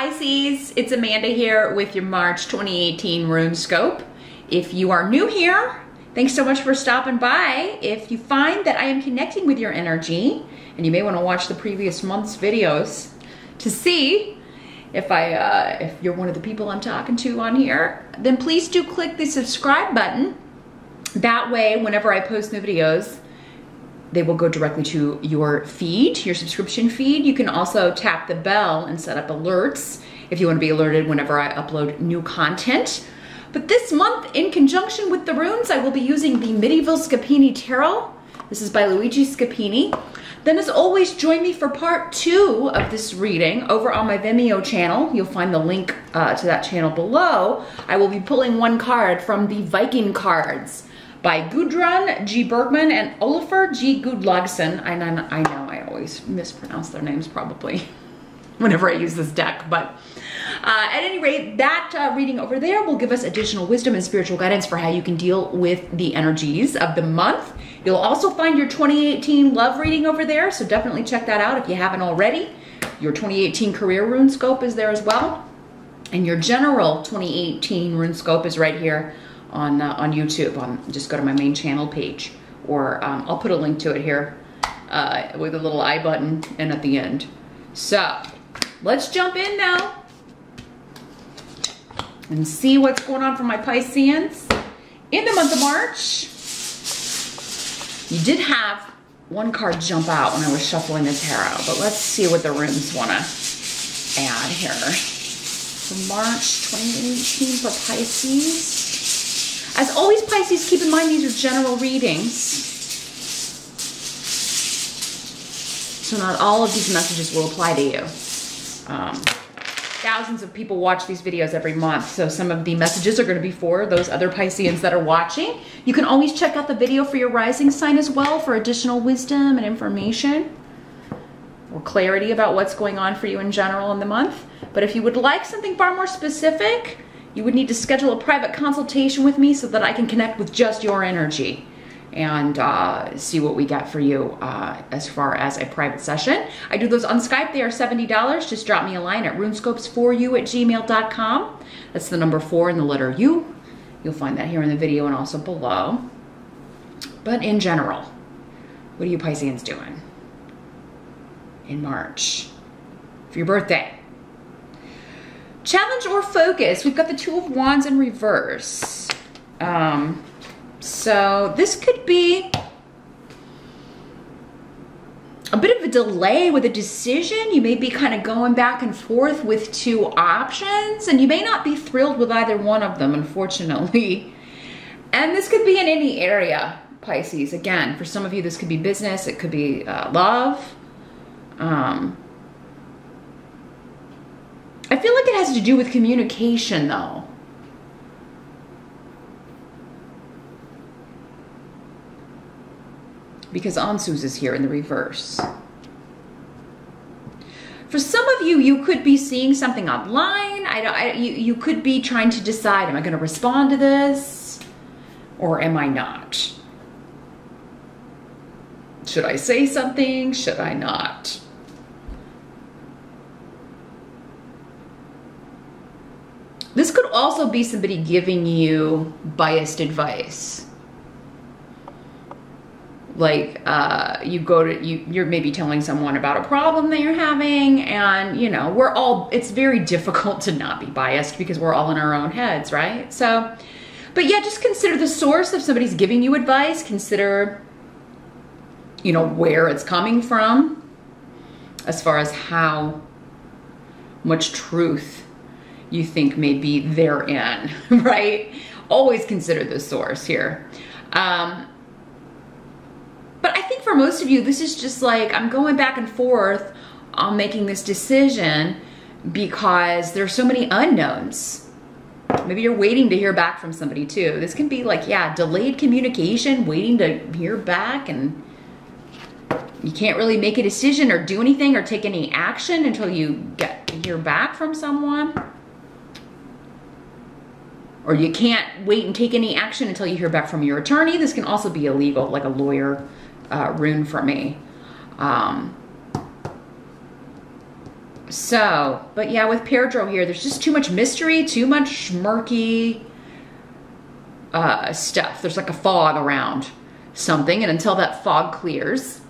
Pisces, it's Amanda here with your March 2018 Rune Scope. If you are new here, thanks so much for stopping by. If you find that I am connecting with your energy, and you may want to watch the previous month's videos to see if you're one of the people I'm talking to on here, then please do click the subscribe button. That way, whenever I post new videos, they will go directly to your feed, your subscription feed. You can also tap the bell and set up alerts if you want to be alerted whenever I upload new content. But this month, in conjunction with the runes, I will be using the Medieval Scapini Tarot. This is by Luigi Scapini. Then as always, join me for part 2 of this reading over on my Vimeo channel. You'll find the link to that channel below. I will be pulling one card from the Viking cards by Gudrun G. Bergman and Olafur G. Gudlagsson. I know I always mispronounce their names probably whenever I use this deck, but at any rate, that reading over there will give us additional wisdom and spiritual guidance for how you can deal with the energies of the month. You'll also find your 2018 love reading over there, so definitely check that out if you haven't already. Your 2018 career rune scope is there as well. And your general 2018 rune scope is right here on YouTube. Just go to my main channel page, or I'll put a link to it here with a little I button and at the end. So let's jump in now and see what's going on for my Pisceans in the month of March. You did have one card jump out when I was shuffling the tarot, but let's see what the runes want to add here. For March 2018 for Pisces. As always, Pisces, keep in mind these are general readings. So not all of these messages will apply to you. Thousands of people watch these videos every month, so some of the messages are going to be for those other Pisceans that are watching. You can always check out the video for your rising sign as well for additional wisdom and information or clarity about what's going on for you in general in the month. But if you would like something far more specific, you would need to schedule a private consultation with me so that I can connect with just your energy and see what we got for you as far as a private session. I do those on Skype. They are $70. Just drop me a line at runescopes4u@gmail.com. That's the number 4 and the letter U. You'll find that here in the video and also below. But in general, what are you Pisceans doing in March for your birthday? Challenge or focus. We've got the Two of Wands in reverse. So this could be a bit of a delay with a decision. You may be kind of going back and forth with two options, and you may not be thrilled with either one of them, unfortunately. And this could be in any area, Pisces. Again, for some of you, this could be business. It could be love. I feel like it has to do with communication, though. Because Ansus is here in the reverse. For some of you, you could be seeing something online. You could be trying to decide, am I going to respond to this or am I not? Should I say something? Should I not? This could also be somebody giving you biased advice. Like you're maybe telling someone about a problem that you're having, and you know, it's very difficult to not be biased because we're all in our own heads, right? So, but yeah, just consider the source if somebody's giving you advice. Consider, you know, where it's coming from as far as how much truth you think may be therein, right? Always consider the source here. But I think for most of you, this is just like, I'm going back and forth on making this decision because there's so many unknowns. Maybe you're waiting to hear back from somebody too. This can be like, yeah, delayed communication, waiting to hear back, and you can't really make a decision or do anything or take any action until you hear back from someone. Or you can't wait and take any action until you hear back from your attorney. This can also be illegal, like a lawyer rune for me. So, but yeah, with Pedro here, there's just too much mystery, too much murky stuff. There's like a fog around something, and until that fog clears,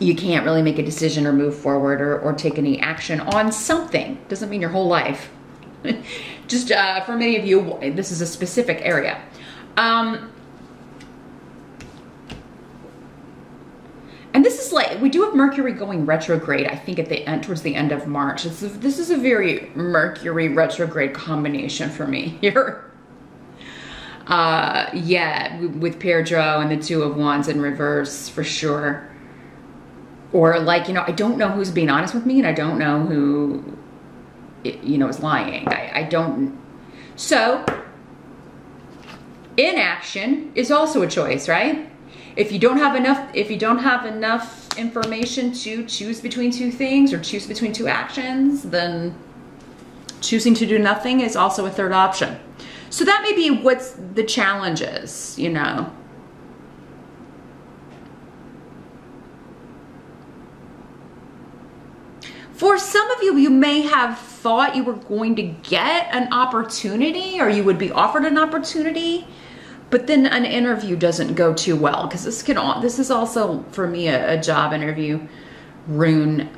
you can't really make a decision or move forward or take any action on something. Doesn't mean your whole life. Just for many of you, this is a specific area. And this is like, we do have Mercury going retrograde, I think at the end, towards the end of March. This is a very Mercury retrograde combination for me here. Yeah, with Pedro and the Two of Wands in reverse for sure. Or like, you know, I don't know who's being honest with me, and I don't know who, you know, is lying. I don't. So inaction is also a choice, right? If you don't have enough information to choose between two things or choose between two actions, then choosing to do nothing is also a third option. So that may be what's the challenge is, you know. For some of you, you may have thought you were going to get an opportunity, or you would be offered an opportunity, but then an interview doesn't go too well, because this is also for me a job interview, Rune,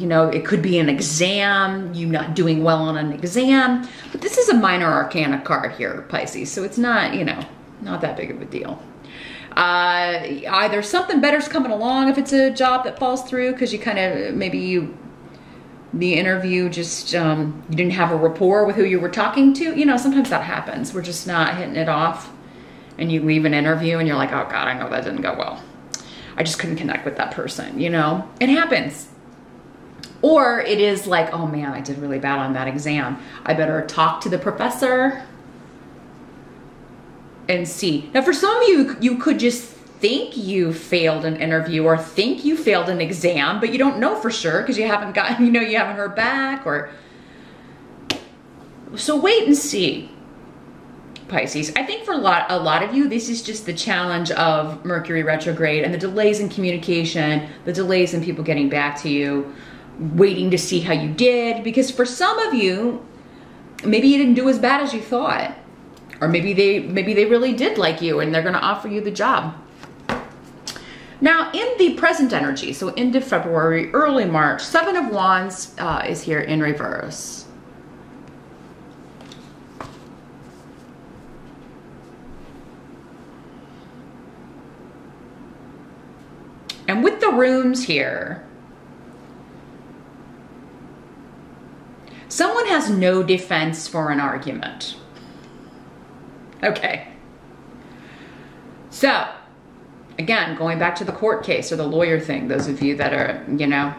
you know, it could be an exam, you not doing well on an exam, but this is a minor arcana card here, Pisces, so it's not, you know, not that big of a deal. Either something better's coming along if it's a job that falls through, because you kind of, maybe the interview just, you didn't have a rapport with who you were talking to. You know, sometimes that happens. We're just not hitting it off, and you leave an interview and you're like, oh God, I know that didn't go well. I just couldn't connect with that person, you know? It happens. Or it is like, oh man, I did really bad on that exam. I better talk to the professor and see. Now for some of you, you could just think you failed an interview or think you failed an exam, but you don't know for sure because you haven't gotten, you know, you haven't heard back, or so wait and see, Pisces. I think for a lot of you, this is just the challenge of Mercury retrograde and the delays in communication, the delays in people getting back to you, waiting to see how you did, because for some of you, maybe you didn't do as bad as you thought, or maybe they really did like you and they're going to offer you the job. Now, in the present energy, so end of February, early March, Seven of Wands is here in reverse. And with the runes here, someone has no defense for an argument. Okay. So, again, going back to the court case or the lawyer thing, those of you that are, you know,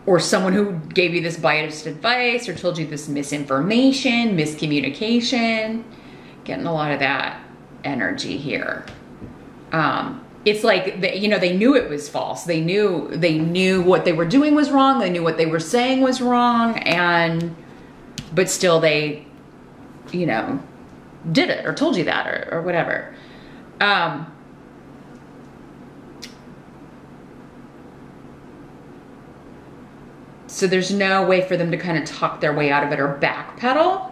or someone who gave you this biased advice or told you this misinformation, miscommunication, getting a lot of that energy here. It's like, you know, they knew it was false. They knew what they were doing was wrong. They knew what they were saying was wrong, but still they, you know, did it or told you that or whatever. So there's no way for them to kind of talk their way out of it or backpedal.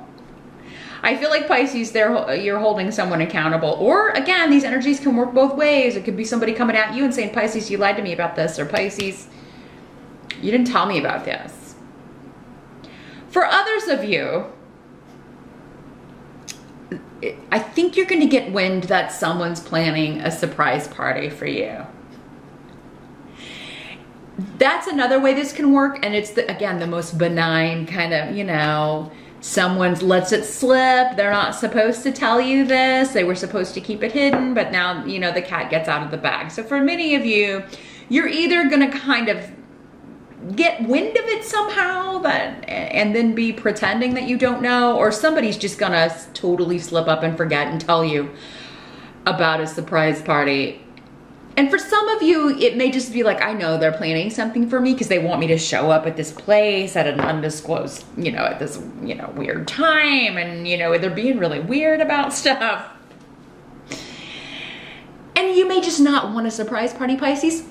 I feel like Pisces, you're holding someone accountable. Or again, these energies can work both ways. It could be somebody coming at you and saying, Pisces, you lied to me about this, or Pisces, you didn't tell me about this. For others of you, I think you're going to get wind that someone's planning a surprise party for you. That's another way this can work, and it's, again, the most benign kind of, you know, someone lets it slip. They're not supposed to tell you this. They were supposed to keep it hidden, but now, you know, the cat gets out of the bag. So for many of you, you're either going to kind of get wind of it somehow and then be pretending that you don't know, or somebody's just going to totally slip up and forget and tell you about a surprise party. And for some of you, it may just be like, I know they're planning something for me because they want me to show up at this place at an undisclosed, you know, at this, you know, weird time. And, you know, they're being really weird about stuff. And you may just not want a surprise party, Pisces.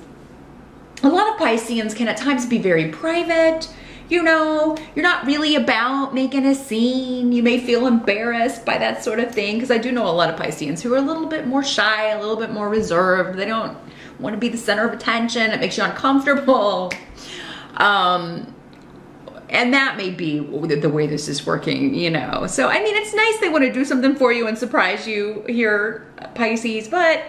A lot of Pisceans can at times be very private. You know, you're not really about making a scene. You may feel embarrassed by that sort of thing, because I do know a lot of Pisceans who are a little bit more shy, a little bit more reserved. They don't want to be the center of attention. It makes you uncomfortable. And that may be the way this is working, you know. So, I mean, it's nice they want to do something for you and surprise you here, Pisces, but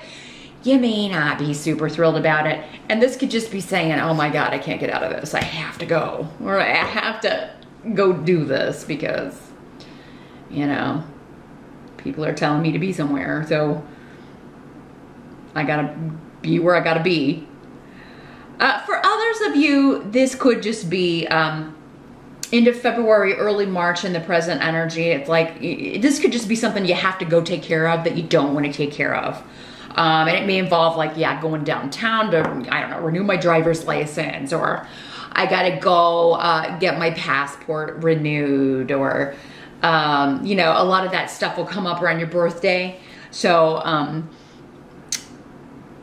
you may not be super thrilled about it. And this could just be saying, oh my God, I can't get out of this. I have to go. Or I have to go do this because, you know, people are telling me to be somewhere. So I gotta be where I gotta be. For others of you, this could just be end of February, early March in the present energy. It's like, this could just be something you have to go take care of that you don't want to take care of. And it may involve like, yeah, going downtown to, I don't know, renew my driver's license, or I gotta go get my passport renewed, or, you know, a lot of that stuff will come up around your birthday. So,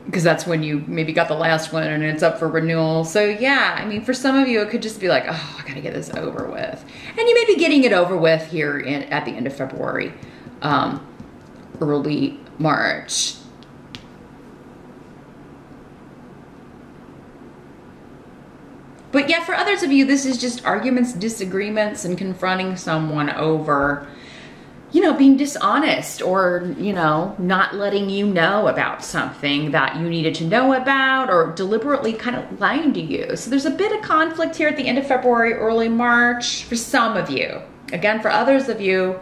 because that's when you maybe got the last one and it's up for renewal. So yeah, I mean, for some of you, it could just be like, oh, I gotta get this over with. And you may be getting it over with here at the end of February, early March. But yeah, for others of you, this is just arguments, disagreements, and confronting someone over, you know, being dishonest, or, you know, not letting you know about something that you needed to know about, or deliberately kind of lying to you. So there's a bit of conflict here at the end of February, early March for some of you. Again, for others of you,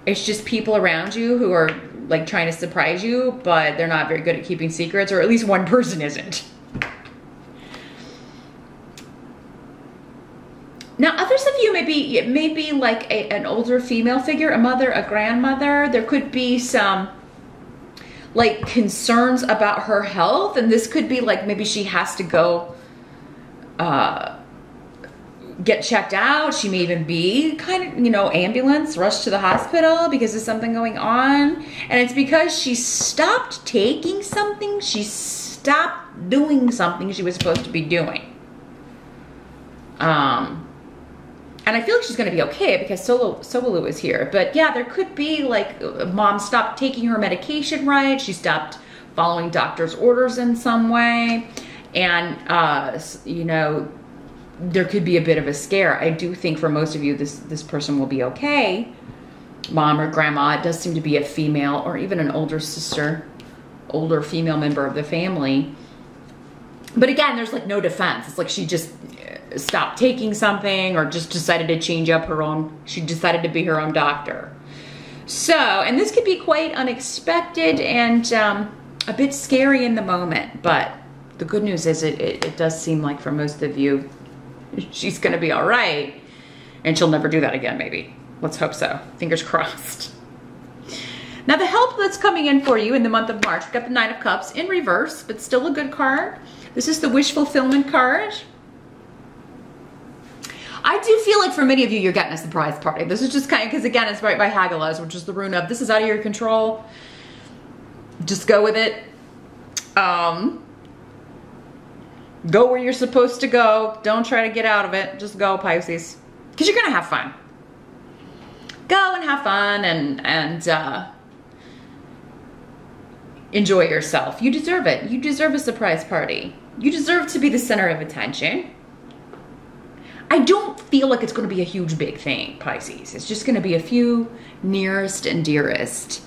it's just people around you who are like trying to surprise you, but they're not very good at keeping secrets, or at least one person isn't. Now, others of you it may be like an older female figure, a mother, a grandmother. There could be some like concerns about her health, and this could be like maybe she has to go get checked out. She may even be kind of, you know, ambulance, rushed to the hospital because of something going on. And it's because she stopped taking something. She stopped doing something she was supposed to be doing. And I feel like she's going to be okay because Solu is here. But yeah, there could be like mom stopped taking her medication right. She stopped following doctor's orders in some way. And, you know, there could be a bit of a scare. I do think for most of you, this person will be okay. Mom or grandma, it does seem to be a female, or even an older sister, older female member of the family. But again, there's like no defense. It's like she just stopped taking something, or just decided to change up her own, she decided to be her own doctor. So, and this could be quite unexpected and a bit scary in the moment, but the good news is it does seem like for most of you, she's gonna be all right, and she'll never do that again, maybe. Let's hope so. Fingers crossed. Now, the help that's coming in for you in the month of March, we've got the Nine of Cups in reverse, but still a good card. This is the wish fulfillment card. I do feel like for many of you, you're getting a surprise party. This is just kind of, because again, it's right by Hagalaz, which is the rune of, this is out of your control. Just go with it. Go where you're supposed to go. Don't try to get out of it. Just go, Pisces. Because you're going to have fun. Go and have fun and enjoy yourself. You deserve it. You deserve a surprise party. You deserve to be the center of attention. I don't feel like it's going to be a huge big thing, Pisces. It's just going to be a few nearest and dearest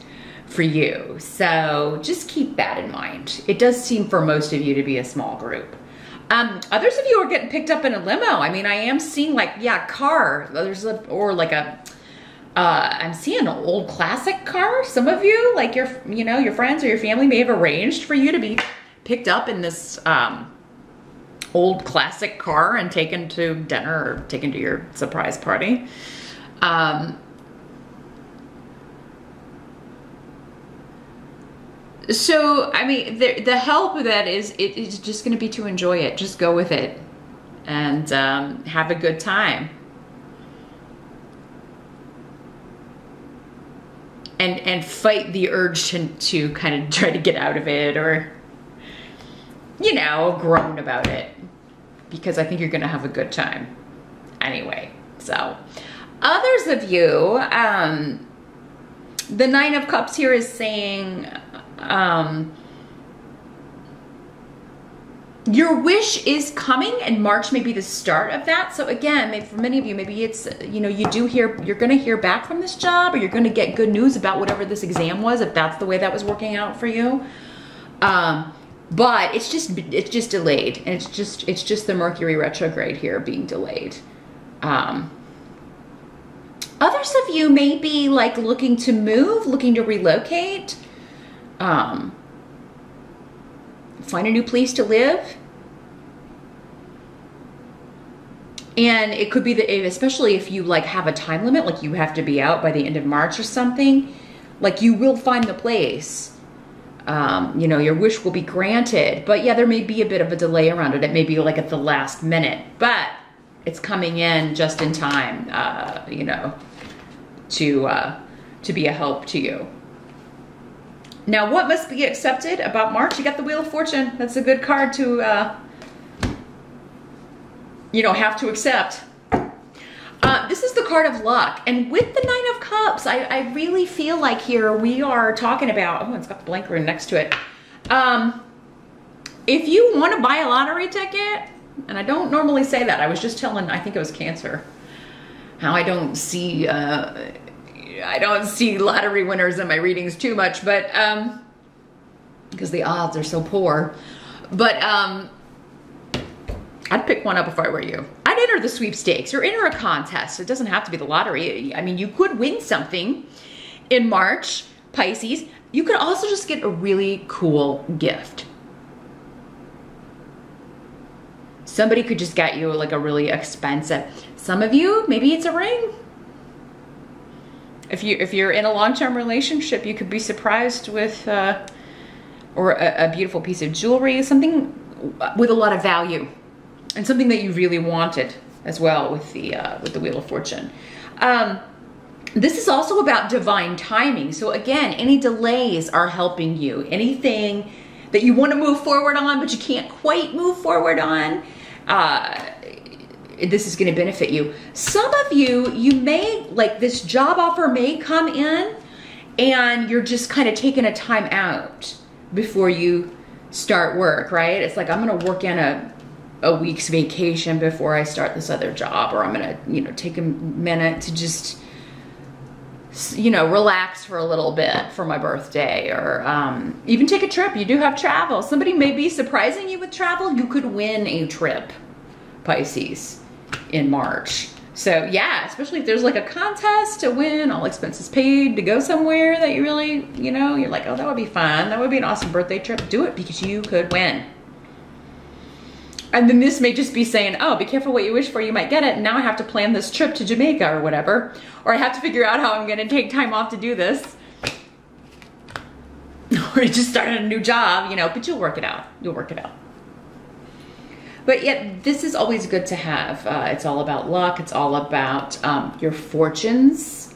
for you. So just keep that in mind. It does seem for most of you to be a small group. Others of you are getting picked up in a limo. I mean, I am seeing like, yeah, car. Or like a, I'm seeing an old classic car. Some of you, like your friends or your family may have arranged for you to be picked up in this, old classic car and taken to dinner or taken to your surprise party. So, I mean, the help of that it's just going to be to enjoy it. Just go with it and have a good time. and fight the urge to kind of try to get out of it, or, you know, groan about it, because I think you're going to have a good time anyway. So others of you, the Nine of Cups here is saying, your wish is coming, and March may be the start of that. So again, maybe for many of you, maybe it's, you know, you're going to hear back from this job, or you're going to get good news about whatever this exam was, if that's the way that was working out for you. But it's just delayed, and it's just the Mercury retrograde here being delayed. Others of you may be like looking to move, looking to relocate, find a new place to live. And it could be that, especially if you like have a time limit, like you have to be out by the end of March or something, like you will find the place. You know, your wish will be granted. But yeah, there may be a bit of a delay around it. It may be like at the last minute, but it's coming in just in time, you know, to be a help to you. Now, what must be accepted about March? You got the Wheel of Fortune. That's a good card to, you know, have to accept. This is the card of luck. And with the Nine of Cups, I really feel like here we are talking about, oh, it's got the blank rune next to it. If you want to buy a lottery ticket, and I don't normally say that. I was just telling, I think it was Cancer, how I don't see lottery winners in my readings too much, but because the odds are so poor. But I'd pick one up if I were you. I'd enter the sweepstakes or enter a contest. It doesn't have to be the lottery. I mean, you could win something in March, Pisces. You could also just get a really cool gift. Somebody could just get you like a really expensive. Some of you, maybe it's a ring. If you're in a long-term relationship, you could be surprised with, or a beautiful piece of jewelry, something with a lot of value, and something that you really wanted as well with the Wheel of Fortune. This is also about divine timing. So again, any delays are helping you. Anything that you want to move forward on, but you can't quite move forward on, this is going to benefit you. Some of you, you may, like this job offer may come in and you're just kind of taking a time out before you start work, right? It's like, I'm going to work in a week's vacation before I start this other job, or I'm going to, you know, take a minute to just, you know, relax for a little bit for my birthday, or even take a trip. You do have travel. Somebody may be surprising you with travel. You could win a trip, Pisces, in March. So yeah, especially if there's like a contest to win, all expenses paid, to go somewhere that you really, you know, you're like, oh, that would be fun. That would be an awesome birthday trip. Do it because you could win. And then this may just be saying, oh, be careful what you wish for, you might get it. And now I have to plan this trip to Jamaica or whatever. Or I have to figure out how I'm going to take time off to do this. Or you just started a new job, you know, but you'll work it out. You'll work it out. But yet, this is always good to have. It's all about luck. It's all about your fortunes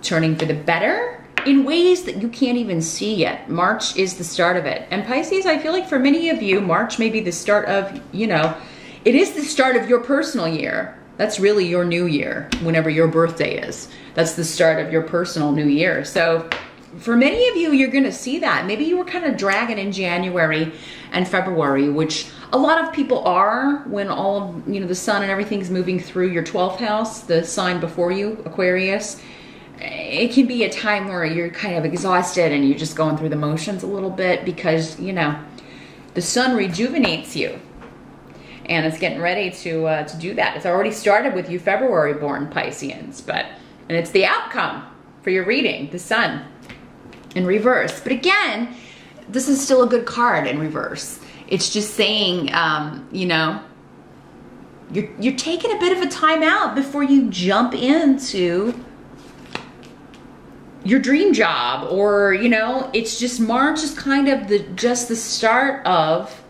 turning for the better in ways that you can't even see yet. March is the start of it. And Pisces, I feel like for many of you, March may be the start of, you know, it is the start of your personal year. That's really your new year, whenever your birthday is. That's the start of your personal new year. So for many of you, you're going to see that. Maybe you were kind of dragging in January and February, which a lot of people are, when all of, you know, the sun and everything's moving through your 12th house, the sign before you, Aquarius. It can be a time where you're kind of exhausted and you're just going through the motions a little bit because, you know, the sun rejuvenates you. And it's getting ready to do that. It's already started with you February born Pisceans, and it's the outcome for your reading, the sun in reverse. But again, this is still a good card in reverse. It's just saying, you know, you're taking a bit of a time out before you jump into your dream job, or, you know, it's just March is kind of just the start of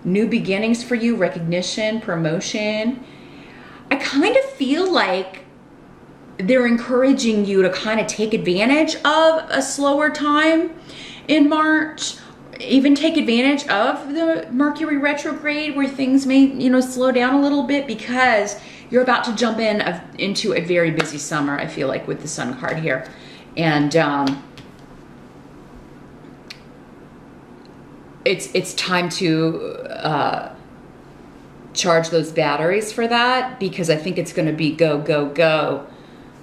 new beginnings for you, recognition, promotion. I kind of feel like they're encouraging you to kind of take advantage of a slower time in March. Even take advantage of the Mercury retrograde where things may, you know, slow down a little bit, because you're about to jump into a very busy summer, I feel like, with the Sun card here. And it's time to charge those batteries for that, because I think it's going to be go, go, go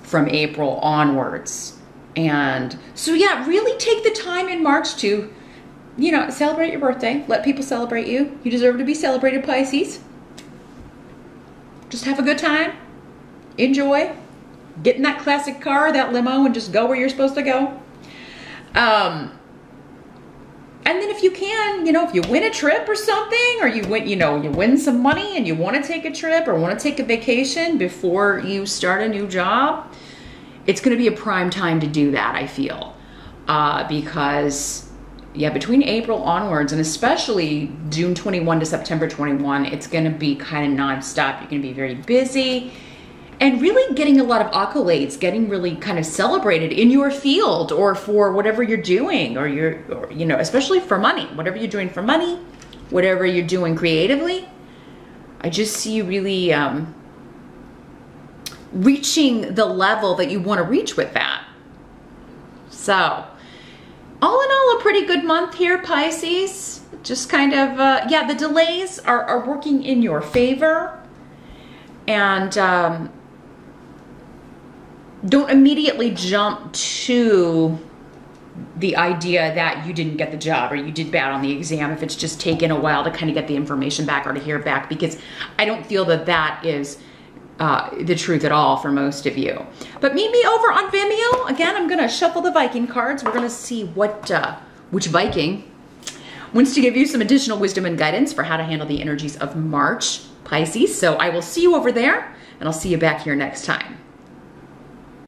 from April onwards. And so, yeah, really take the time in March to, you know, celebrate your birthday. Let people celebrate you. You deserve to be celebrated, Pisces. Just have a good time. Enjoy. Get in that classic car, that limo, and just go where you're supposed to go. And then if you can, you know, if you win a trip or something, or you win, you know, you win some money and you want to take a trip or want to take a vacation before you start a new job, it's going to be a prime time to do that, I feel. Because, yeah, between April onwards, and especially June 21 to September 21, it's going to be kind of nonstop. You're going to be very busy and really getting a lot of accolades, getting really kind of celebrated in your field or for whatever you're doing, or you know, especially for money, whatever you're doing for money, whatever you're doing creatively. I just see you really reaching the level that you want to reach with that. So, all in all, a pretty good month here, Pisces. Just kind of, yeah, the delays are working in your favor. And don't immediately jump to the idea that you didn't get the job or you did bad on the exam if it's just taken a while to kind of get the information back or to hear back, because I don't feel that that is the truth at all for most of you. But meet me over on Vimeo. Again, I'm gonna shuffle the Viking cards. We're gonna see which Viking wants to give you some additional wisdom and guidance for how to handle the energies of March, Pisces. So I will see you over there, and I'll see you back here next time.